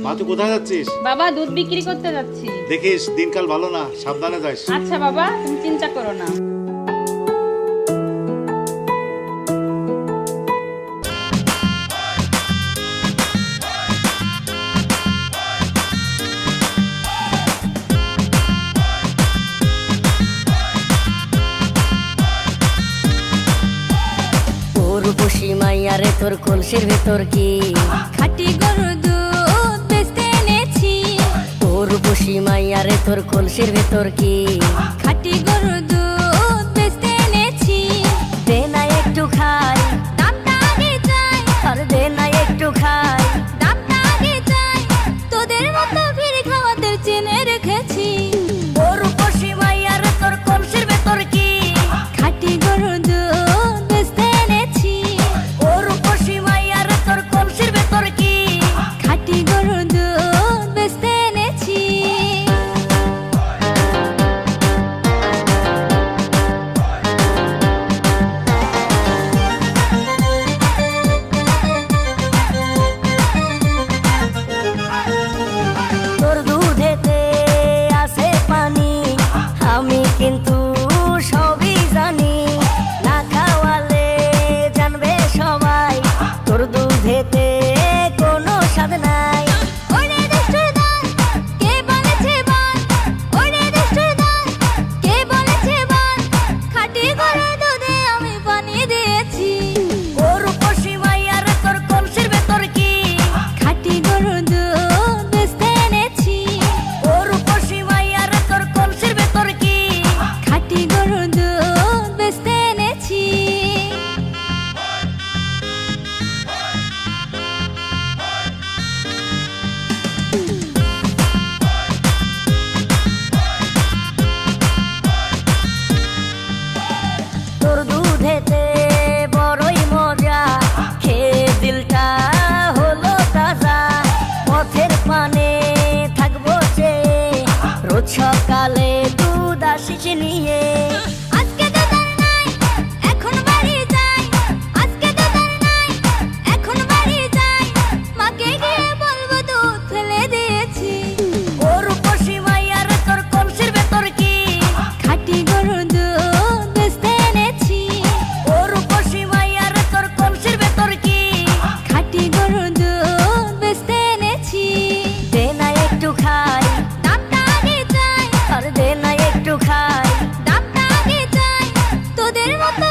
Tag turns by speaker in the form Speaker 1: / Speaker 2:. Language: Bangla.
Speaker 1: মা তুই কোথায় যাচ্ছিস?
Speaker 2: বাবা দুধ বিক্রি করতে যাচ্ছি।
Speaker 1: দেখিস দিনকাল ভালো না, সাবধানে যাস।
Speaker 2: আচ্ছা বাবা, তুমি চিন্তা করো না।
Speaker 3: রূপসী মাইয়ারে তোর কলসির ভেতর কি
Speaker 4: খাঁটি গরুর দুধ বেচতে এনেছি।
Speaker 3: ও রূপসী মাইয়ারে তোর কলসির ভেতর কি
Speaker 4: খাঁটি গরুর দুধ বেচতে এনেছি।
Speaker 3: দে না একটু খাই,
Speaker 4: দামটা আগে চাই,
Speaker 3: আর দে না একটু খাই।
Speaker 4: দামটা আগে চাই, তোদের মতো ফিরে খাওয়াদের চেনে রেখেছি।
Speaker 3: ও রূপসী মাইয়ারে তোর কলসির ভেতর কি
Speaker 4: খাঁটি গরুর দুধ বেচতে এনেছি।
Speaker 3: ও রূপসী মাইয়ারে তোর কলসির ভেতর কি
Speaker 4: খাঁটি গরুর দুধ বেচতে এনেছি।
Speaker 3: তোর দুধেতে আছে পানি, আমি কিন্তু সবই জানি। না খাওয়ালে জানবে সবাই তোর দুধেতে কোনো স্বাদ নাই।
Speaker 4: ওরে দুষ্টুর দল, কে বলেছে বল? ওরে দুষ্টুর দল, কে বলেছে বল? খাঁটি গরুর দুধে আমি পানি দিয়েছি।
Speaker 3: ও রূপসী মাইয়ারে তোর কলসির ভেতর কি
Speaker 4: খাঁটি গরুর দুধ বেচতে এনেছি।
Speaker 3: ও রূপসী মাইয়ারে তোর কলসির ভেতর কি
Speaker 4: খাঁটি গরুর দুধ বেচতে এনেছি।
Speaker 3: তোর দুধেতে বড়ই মজা, খেয়ে দিলটা হলো তাজা। পথের পানে থাকবো চেয়ে, রোজ সকালে দুধ আসিস নিয়ে।
Speaker 4: আজকে দুধ আর নাই, এখন বাড়ি যাই। আজকে দুধ আর নাই, এখন বাড়ি যাই। মাকে গিয়ে বলবো দুধ ফেলে দিয়েছি।
Speaker 3: ও রূপসী মাইয়ারে তোর কলসির ভেতর কি
Speaker 4: খাঁটি গরুর দুধ বেচতে এনেছি।
Speaker 3: ও রূপসী মাইয়ারে তোর কলসির ভেতর কি
Speaker 4: খাঁটি গরুর দুধ বেচতে এনেছি।
Speaker 3: দে না একটু খাই,
Speaker 4: দামটা আগে চাই,
Speaker 3: আর দে না একটু খাই।
Speaker 4: দামটা আগে চাই, তোদের মতো